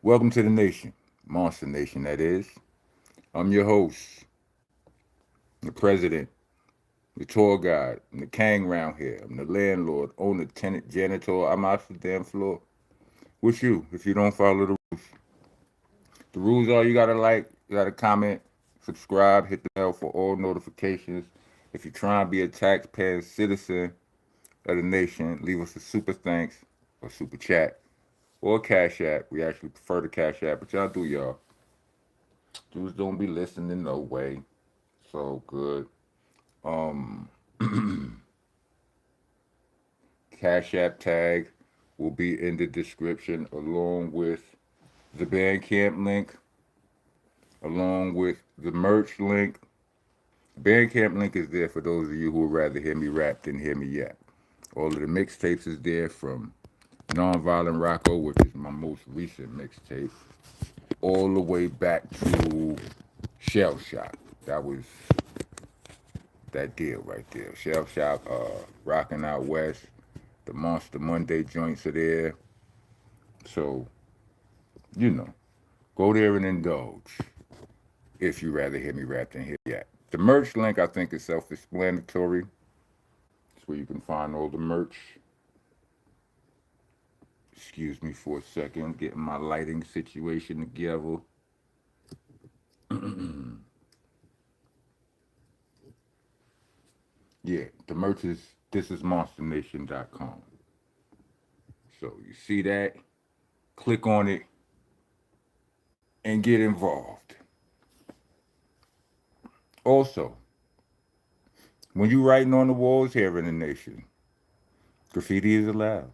Welcome to the nation, Monster Nation, that is. I'm your host, the president, the tour guide, I'm the king round here. I'm the landlord, owner, tenant, janitor. I'm out the damn floor. What's you if you don't follow the rules? The rules are you gotta like, you gotta comment, subscribe, hit the bell for all notifications. If you're trying to be a taxpaying citizen of the nation, leave us a super thanks or super chat or cash app. We actually prefer the cash app, but y'all do y'all. Dudes don't be listening no way. So good. Um, Cash App tag will be in the description along with the Bandcamp link, along with the merch link. Bandcamp link is there for those of you who would rather hear me rap than hear me yap. All of the mixtapes is there from Nonviolent Rocco, which is my most recent mixtape, all the way back to Shell Shock. That was that deal right there. Shell Shock, Rockin' Out West, the Monster Monday joints are there. So, you know, go there and indulge if you rather hear me rap than hear me yap. The merch link, I think, is self-explanatory. It's where you can find all the merch. Excuse me for a second, getting my lighting situation together. Yeah, the merch is thisismonstanation.com. So you see that, click on it, and get involved. Also, when you writing on the walls here in the nation, graffiti is allowed.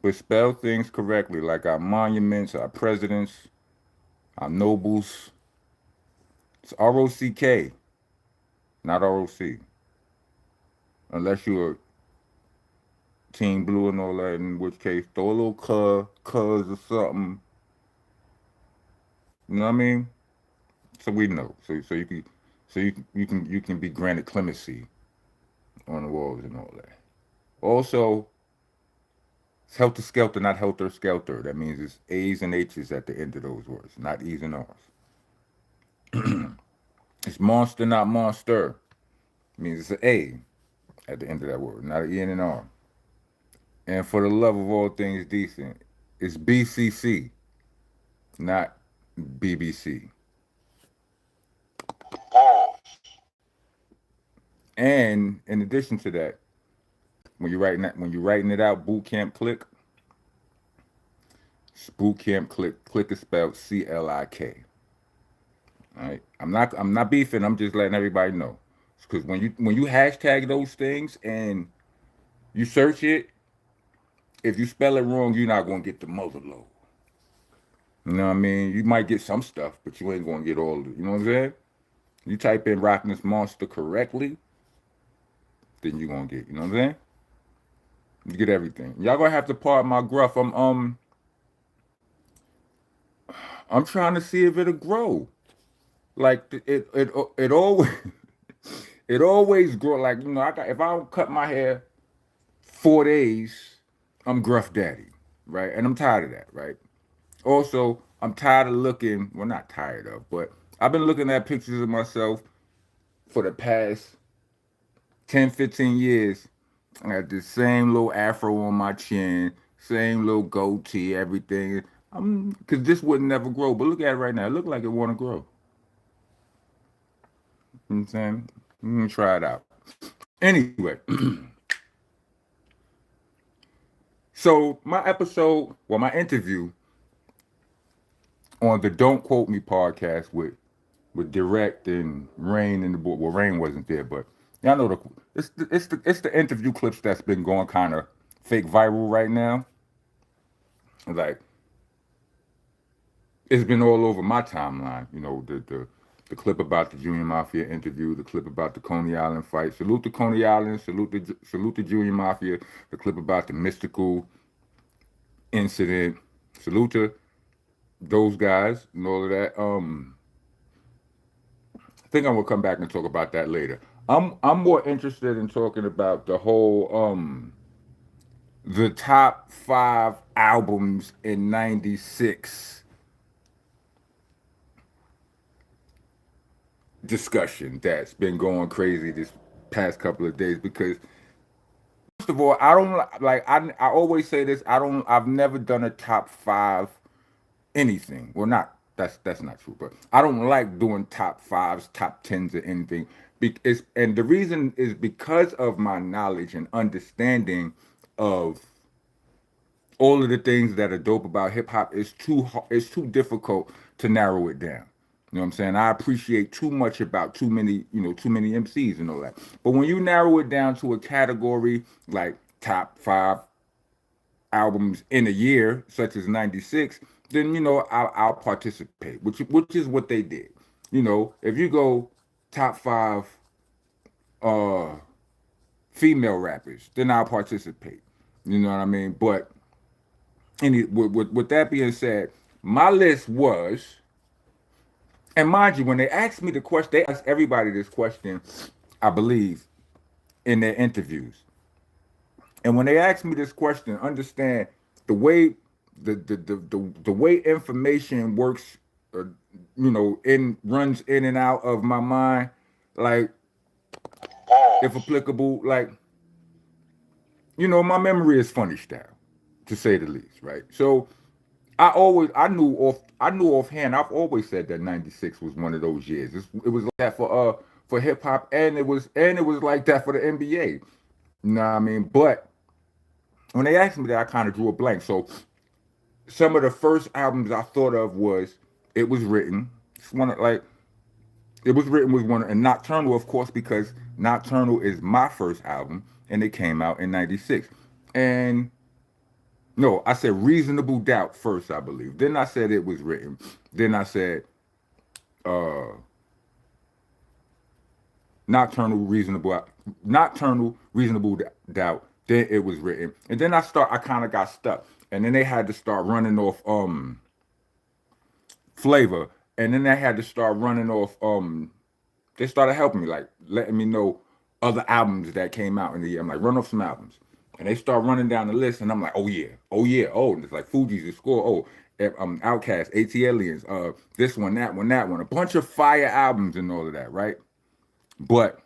But spell things correctly, like our monuments, our presidents, our nobles. It's ROCK, not ROC. Unless you're Team Blue and all that, in which case throw a little cuz or something. You know what I mean? So we know. So you can be granted clemency on the walls and all that. Also, it's helter skelter, not helter skelter. That means it's A's and H's at the end of those words, not E's and R's. It's monster, not monster. It means it's an A at the end of that word, not an E and an R. And for the love of all things decent, it's BCC, not BBC. And in addition to that, when you're writing it out, boot camp click. Boot camp click. Click is spelled CLIK. All right. I'm not beefing. I'm just letting everybody know. Because when you hashtag those things and you search it, if you spell it wrong, you're not gonna get the mother load. You know what I mean? You might get some stuff, but you ain't gonna get all of it. You know what I'm saying? You type in Rockin' This Monster correctly, then you're gonna get, you know what I'm saying? You get everything. Y'all gonna have to pardon my gruff. I'm trying to see if it'll grow. Like it always it always grow. Like if I don't cut my hair 4 days, I'm gruff daddy, right? And I'm tired of that, right? Also, I'm tired of looking. Well, not tired of, but I've been looking at pictures of myself for the past 10, 15 years. I got the same little afro on my chin, same little goatee, everything. Cause this would never grow. But look at it right now. It look like it wanna grow. You know what I'm saying? I'm gonna try it out. Anyway, so my interview on the Don't Quote Me podcast with Direct and Rain and the board. Well, Rain wasn't there, but y'all know it's the interview clips that's been going kind of fake viral right now. Like it's been all over my timeline. The clip about the Junior Mafia interview, the clip about the Coney Island fight. Salute to Coney Island, salute the Junior Mafia. The clip about the mystical incident. Salute to those guys and all of that. I think I'm gonna come back and talk about that later. I'm more interested in talking about the whole the top 5 albums in '96 discussion that's been going crazy this past couple of days. Because first of all, I don't like I always say this. I've never done a top 5 anything. Well, not that's not true, but I don't like doing top 5s, top 10s, or anything. And the reason is because of my knowledge and understanding of all of the things that are dope about hip hop. It's too difficult to narrow it down. You know what I'm saying? I appreciate too much about too many MCs and all that. But when you narrow it down to a category like top 5 albums in a year, such as '96, then I'll participate, which is what they did. If you go top 5 uh female rappers, then I'll participate. You know what I mean? But with that being said, my list was, and mind you, when they asked me the question, they asked everybody this question, I believe, in their interviews. And when they asked me this question, understand the way the way information works, uh, in runs in and out of my mind, like if applicable, like my memory is funny style, to say the least, right? So I knew offhand. I've always said that '96 was one of those years. It was like that for hip hop, and it was like that for the NBA. You know what I mean? But when they asked me that, I kind of drew a blank. So some of the first albums I thought of was It Was Written. It's one of, like It Was Written was one, and Nocturnal, of course, because Nocturnal is my first album, and it came out in '96. And no, I said Reasonable Doubt first, I believe. Then I said It Was Written. Then I said uh Nocturnal, Reasonable Doubt. Then It Was Written. And then I kind of got stuck. And then they had to start running off Flavor. And then they had to start running off they started helping me, like letting me know other albums that came out in the year. I'm like, run off some albums. And they start running down the list, and I'm like, oh yeah, oh yeah, oh, and it's like Fuji's the score, oh, Outkast, ATLiens, this one, that one, that one, a bunch of fire albums and all of that, right? But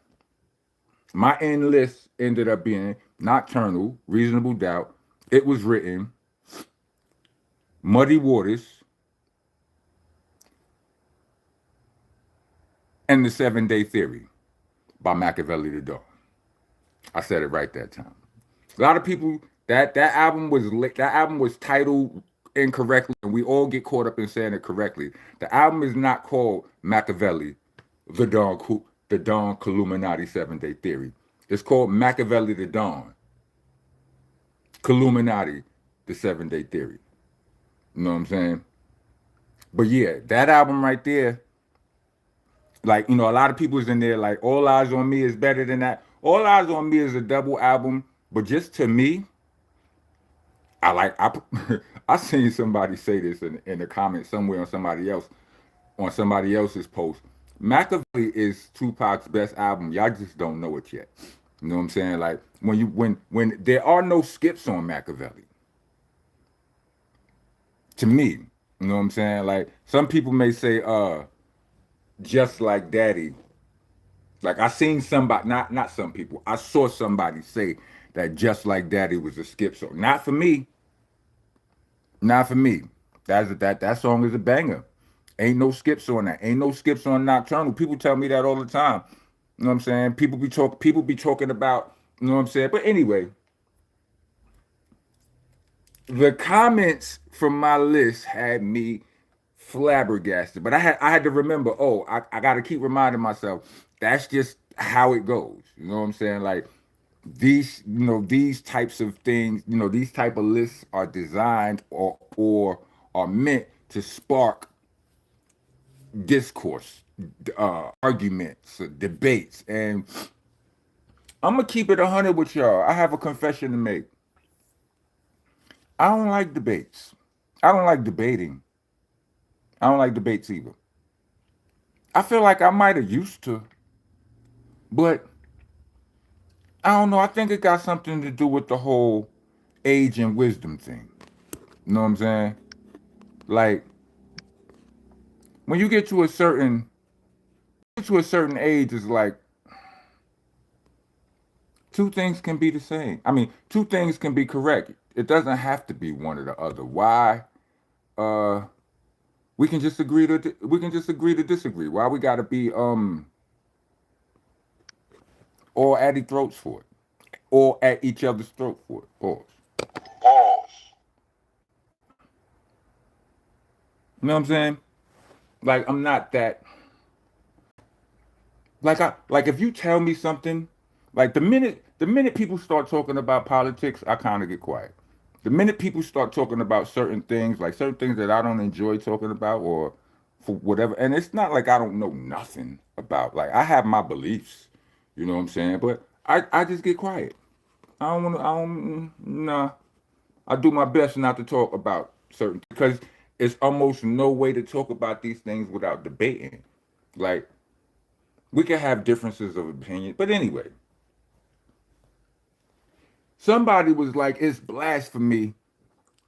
my end list ended up being Nocturnal, Reasonable Doubt, It Was Written, Muddy Waters, and The 7 Day Theory by Machiavelli the Dawn. I said it right that time. A lot of people that album was titled incorrectly, and we all get caught up in saying it correctly. The album is not called Machiavelli, the Dawn Illuminati 7 Day Theory. It's called Machiavelli the Dawn Illuminati, the 7 Day Theory. You know what I'm saying? But yeah, that album right there, like, a lot of people is in there like All Eyes on Me is better than that. All Eyes on Me is a double album, but just to me, I I seen somebody say this in the comments somewhere on somebody else's post. Machiavelli is Tupac's best album. Y'all just don't know it yet. You know what I'm saying? Like when there are no skips on Machiavelli. To me, you know what I'm saying? Like some people may say, just like Daddy. Like I seen somebody, not some people. I saw somebody say that Just Like Daddy was a skip song. Not for me. Not for me. That song is a banger. Ain't no skips on that. Ain't no skips on Nocturnal. People tell me that all the time. You know what I'm saying? People be talking about, you know what I'm saying? But anyway, the comments from my list had me flabbergasted. But I had to remember, I gotta keep reminding myself, that's just how it goes. You know what I'm saying? Like these types of things, these type of lists are designed or are meant to spark discourse, arguments, debates. And I'm gonna keep it 100 with y'all. I have a confession to make. I don't like debates. I don't like debating. I don't like debates either. I feel like I might have used to, but I don't know. I think it got something to do with the whole age and wisdom thing. You know what I'm saying? Like when you get to a certain age, it's like two things can be the same. I mean, two things can be correct. It doesn't have to be one or the other. Why? Uh, we can just agree to disagree. Why we gotta be all at each throats for it, all at each other's throat for it. Pause. You know what I'm saying? Like I'm not that. Like if you tell me something, like the minute people start talking about politics, I kind of get quiet. The minute people start talking about certain things, like certain things that I don't enjoy talking about, or for whatever, and it's not like I don't know nothing about. Like I have my beliefs, you know what I'm saying? But I just get quiet. I don't want to. I don't. Nah. I do my best not to talk about certain because it's almost no way to talk about these things without debating. Like we can have differences of opinion, but anyway, somebody was like, "It's blasphemy."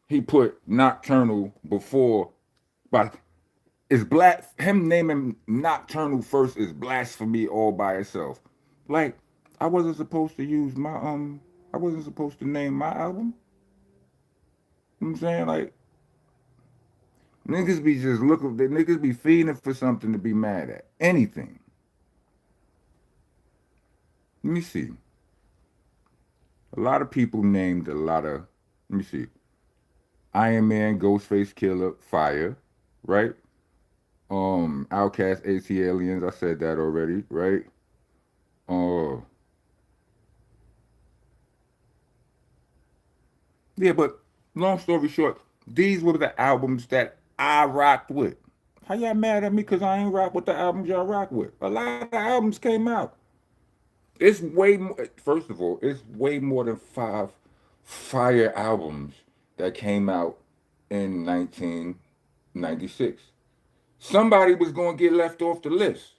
He put nocturnal before, but it's black. Him naming nocturnal first is blasphemy all by itself. Like I wasn't supposed to use my I wasn't supposed to name my album. You know what I'm saying? Like niggas be just looking. The niggas be feeding for something to be mad at. Anything. Let me see. A lot of people named a lot of. Let me see. Iron Man, Ghostface Killer, Fire, right? Outcast, AC Aliens. I said that already, right? Uh, yeah, but long story short, these were the albums that I rocked with. How y'all mad at me because I ain't rock with the albums y'all rock with? A lot of albums came out. It's way more. First of all, it's way more than five fire albums that came out in 1996. Somebody was going to get left off the list.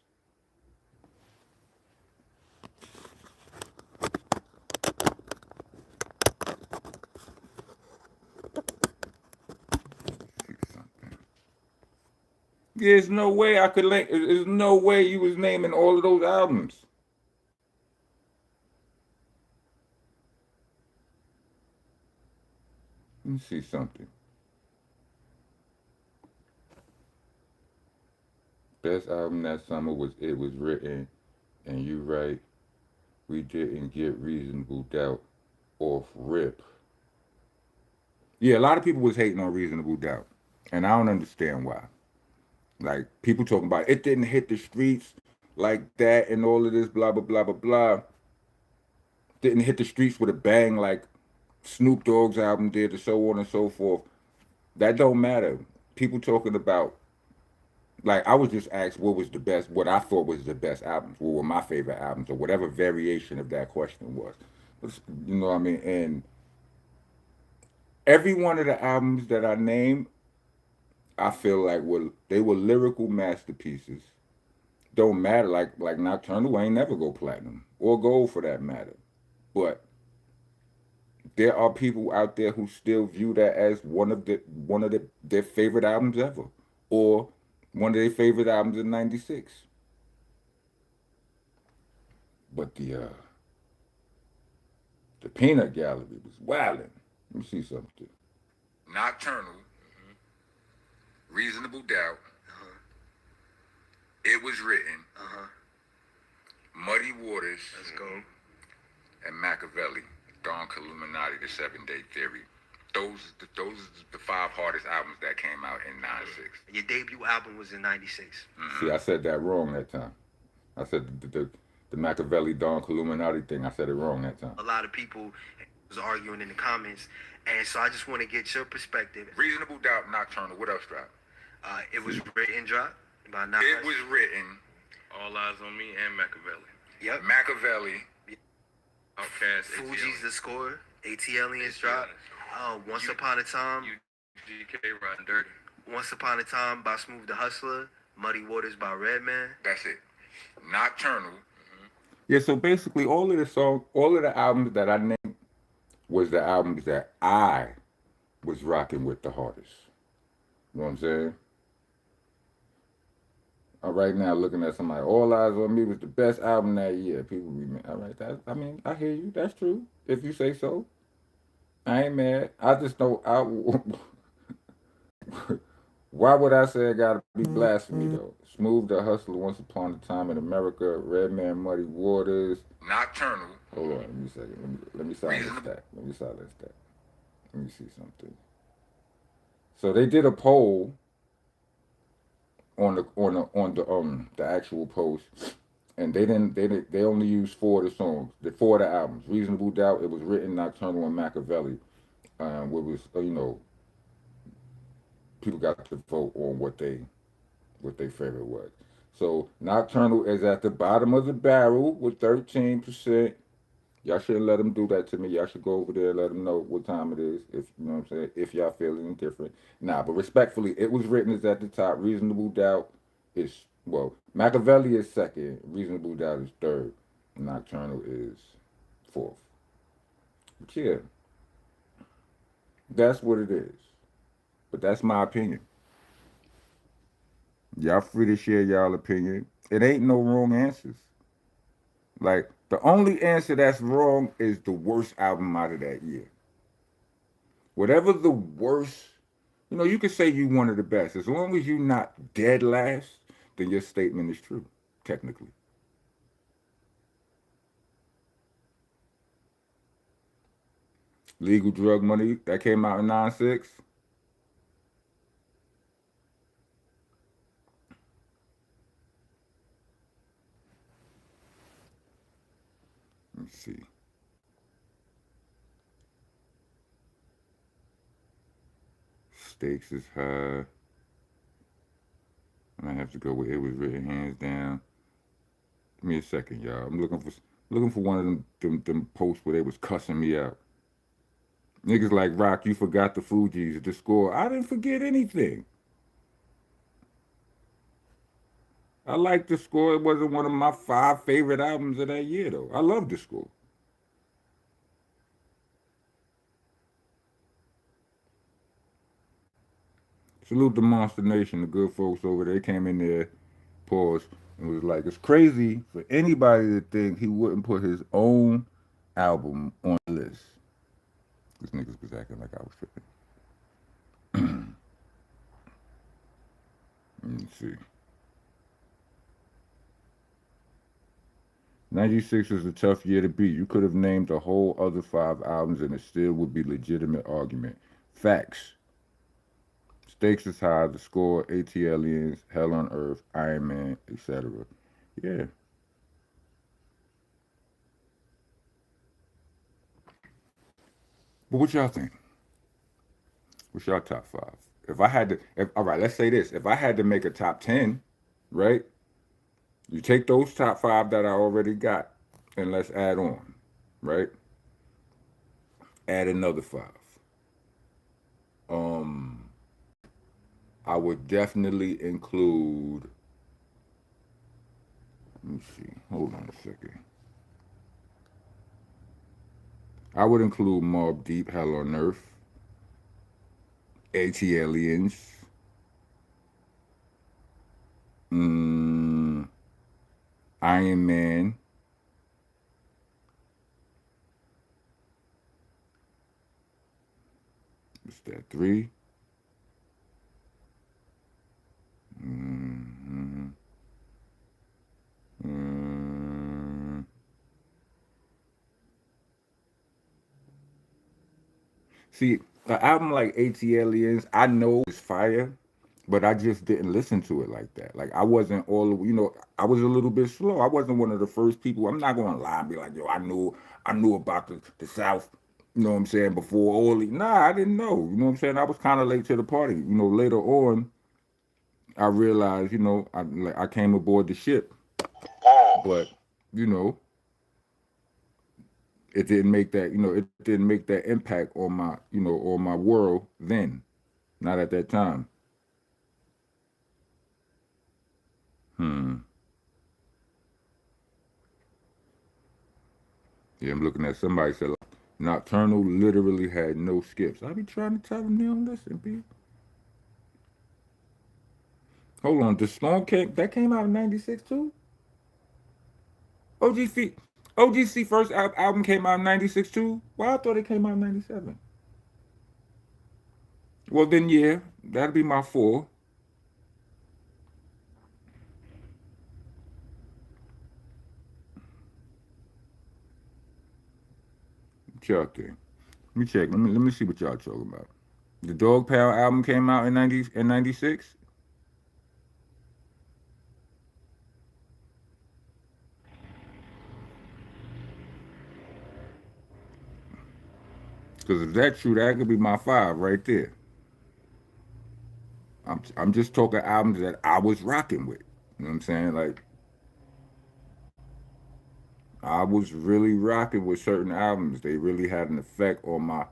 There's no way I could. There's no way you was naming all of those albums. Let me see something. Best album that summer was It Was Written, and You Right. We didn't get Reasonable Doubt off rip. Yeah, a lot of people was hating on Reasonable Doubt, and I don't understand why. Like people talking about it didn't hit the streets like that, and all of this blah blah blah blah blah. Didn't hit the streets with a bang like Snoop Dogg's album did, and so on and so forth. That don't matter. People talking about like I was just asked what was the best, what I thought was the best albums, what were my favorite albums, or whatever variation of that question was. You know what I mean? And every one of the albums that I named, I feel like they were lyrical masterpieces. Don't matter like Nocturnal ain't never go platinum or gold for that matter. But there are people out there who still view that as their favorite albums ever, or one of their favorite albums in '96. But the Peanut Gallery was wilding. Let me see something. Nocturnal, Reasonable Doubt, It Was Written, Muddy Waters, Let's go. and Machiavelli, Don Illuminati, The 7-Day Theory. Those are the five hardest albums that came out in '96. Your debut album was in '96. See, I said that wrong that time. I said the Machiavelli Don Illuminati thing. I said it wrong that time. A lot of people was arguing in the comments, and so I just want to get your perspective. Reasonable Doubt, Nocturnal. What else dropped? It Was Written drop by Nas. It Was Written. All Eyes on Me and Machiavelli. Yep. Machiavelli. Outcast. Fuji's The Score. ATLians drop. Once Upon a Time. UGK Riding Dirty. Once Upon a Time by Smooth the Hustler. Muddy Waters by Redman. That's it. Nocturnal. Yeah, so basically all of the albums that I named was the albums that I was rocking with the hardest. You know what I'm saying? Right now, looking at somebody, All Eyes on Me was the best album that year. People be mad. All right, I mean, I hear you. That's true. If you say so, I ain't mad. I just know why would I say it gotta be blasphemy though? Smooth the Hustler, Once Upon a Time in America, Redman, Muddy Waters, Nocturnal. Hold on, let me a second. Let me silence that. Let me silence that. Let me see something. So they did a poll on the actual post, and they only used four of the songs, four of the albums. Reasonable Doubt, it was written, Nocturnal, and Machiavelli. What was people got to vote on what they favorite was. So Nocturnal is at the bottom of the barrel with 13%. Y'all shouldn't let them do that to me. Y'all should go over there and let them know what time it is. If you know what I'm saying. If y'all feeling different, nah. But respectfully, it was written as at the top. Reasonable Doubt is Machiavelli is second. Reasonable Doubt is third. Nocturnal is fourth. But yeah, that's what it is. But that's my opinion. Y'all free to share y'all opinion. It ain't no wrong answers. Like the only answer that's wrong is the worst album out of that year. Whatever the worst, you can say you one of the best. As long as you're not dead last, then your statement is true, technically. Legal Drug Money, that came out in 96. Let me see. Stakes is high. I might have to go with It Was Written Hands Down. Give me a second, y'all. I'm looking for one of them posts where they was cussing me out. Niggas like Rock, you forgot the Fugees, the score. I didn't forget anything. I liked the score. It wasn't one of my 5 favorite albums of that year, though. I love the score. Salute the Monster Nation, the good folks over there. They came in there, paused, and was like, it's crazy for anybody to think he wouldn't put his own album on the list. These niggas was acting like I was tripping. Let me see. 96 is a tough year to beat. You could have named the whole other 5 albums and it still would be legitimate argument. Facts. Stakes is high, the score, ATLiens, Hell on Earth, Iron Man, etc. Yeah. But what y'all think? What's your top 5? If I had to, all right, let's say this. If I had to make a top 10, right? You take those top 5 that I already got and let's add on, right? Add another 5. Um, I would definitely include, let me see, hold on a second. I would include Mobb Deep, Hell on Earth, ATLiens, mm, Iron Man, what's that, 3? Mm-hmm. Mm. See, an album like ATLiens, I know it's fire, but I just didn't listen to it like that. Like I wasn't I was a little bit slow. I wasn't one of the first people. I'm not gonna lie and be like, yo, I knew about the South. You know what I'm saying? Before all nah, I didn't know. You know what I'm saying? I was kind of late to the party. Later on, I realized, I came aboard the ship, but you know, it didn't make that, it didn't make that impact on my world then. Not at that time. Hmm. Yeah, I'm looking at somebody said Nocturnal literally had no skips. I be trying to tell them they don't listen, B. Hold on, the Storm came out in '96 too. OGC OGC first album came out in '96 too. Well, I thought it came out in '97. Well then, yeah, that'd be my four. What y'all think? Let me check. Let me see what y'all talking about. The Dog Pound album came out in '96. Because if that's true, that could be my five right there. I'm just talking albums that I was rocking with. You know what I'm saying? Like I was really rocking with certain albums. They really had an effect on my,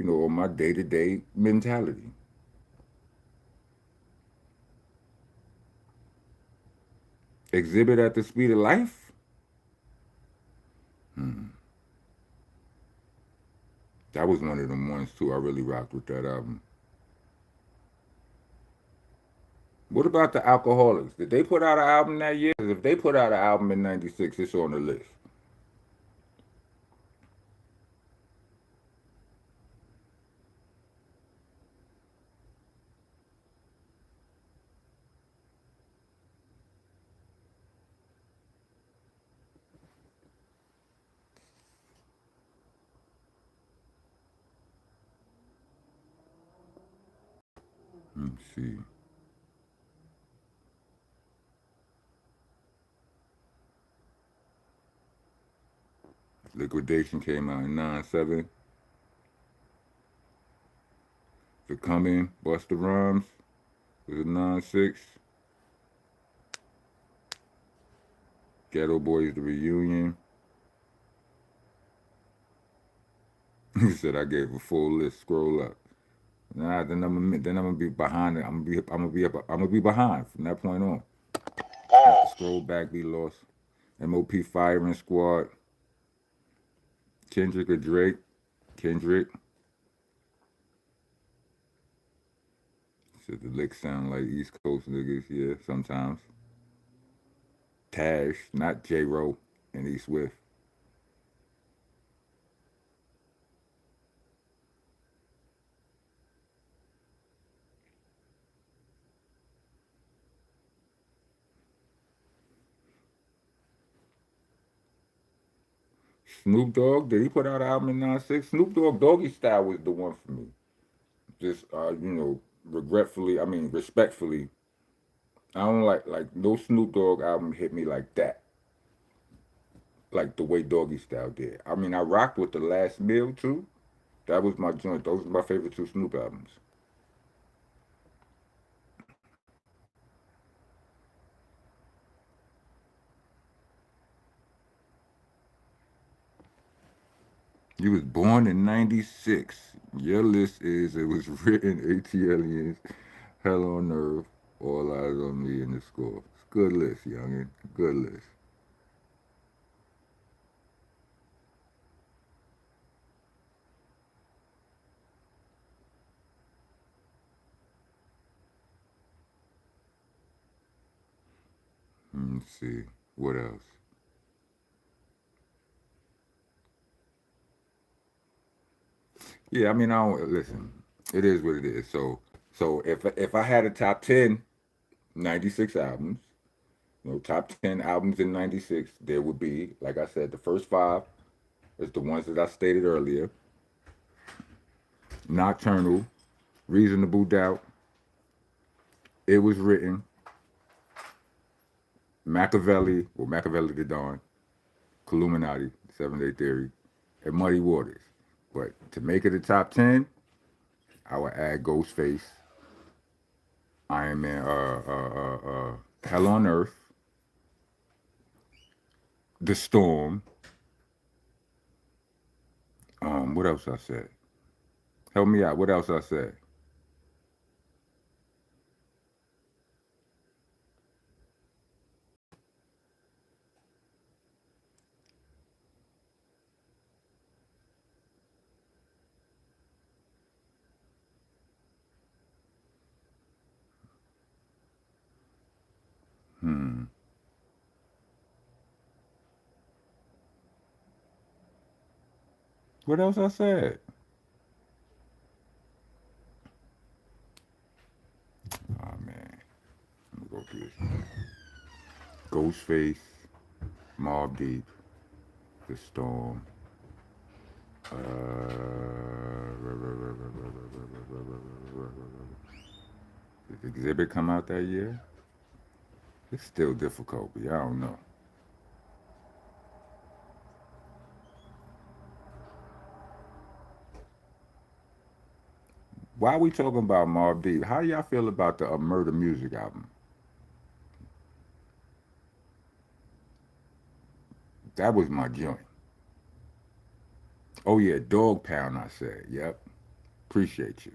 on my day to day mentality. Exhibit at the Speed of Life. Hmm. That was one of them ones too. I really rocked with that album. What about the Alcoholics? Did they put out an album that year? 'Cause if they put out an album in '96, it's on the list. Let me see. Liquidation came out in '97. The Coming, Busta Rhymes was in '96. Ghetto Boys, The Reunion. He said I gave a full list. Scroll up. Nah, then I'm gonna be behind it. I'm gonna be behind from that point on. Scroll back, be lost. MOP Firing Squad. Kendrick or Drake. Kendrick. Said the licks sound like East Coast niggas. Yeah, sometimes. Tash, not J. Ro and E Swift. Snoop Dogg, did he put out an album in '96? Snoop Dogg, Doggy Style was the one for me. Just, regretfully, I mean, respectfully, I don't like no Snoop Dogg album hit me like that, like the way Doggy Style did. I mean, I rocked with The Last Meal too. That was my joint. Those are my favorite two Snoop albums. You was born in '96. Your list is it was written ATLians, Hell on Earth, All Eyes on Me, and the Score. It's a good list, youngin. Good list. Let me see. What else? Yeah, I mean, I don't listen. It is what it is. So if I had a top 10 '96 albums, top 10 albums in '96, there would be, like I said, the first five is the ones that I stated earlier. Nocturnal, Reasonable Doubt, It Was Written, Machiavelli the Dawn, Illuminati, Seven Day Theory, and Muddy Waters. But to make it a top 10, I would add Ghostface, Iron Man, Hell on Earth, The Storm. What else I said? Help me out. What else I said? What else I said? Oh man, let me go through this. Ghostface, Mobb Deep, The Storm. Did Exhibit come out that year? It's still difficult, but I don't know. Why are we talking about Mobb Deep? How y'all feel about the Murder Music album? That was my joint. Oh yeah, Dog Pound, I said. Yep. Appreciate you.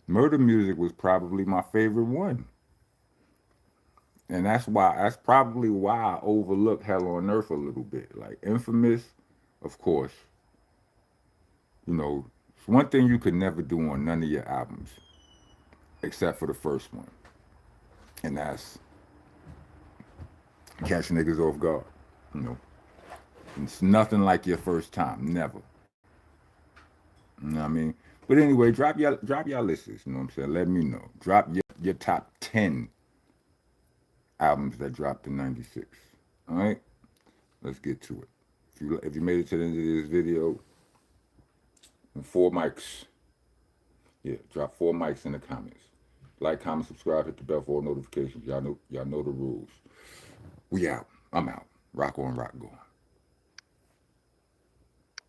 Murder Music was probably my favorite one. And that's probably why I overlooked Hell on Earth a little bit. Like Infamous, of course, it's one thing you could never do on none of your albums, except for the first one. And that's catch niggas off guard. You know. It's nothing like your first time. Never. You know what I mean? But anyway, drop your lists, you know what I'm saying? Let me know. Drop your top 10 albums that dropped in 96. All right? Let's get to it. If you made it to the end of this video, 4 mics. Yeah, drop 4 mics in the comments. Like, comment, subscribe, hit the bell for all notifications. Y'all know the rules. We out. I'm out. Rock on, rock going.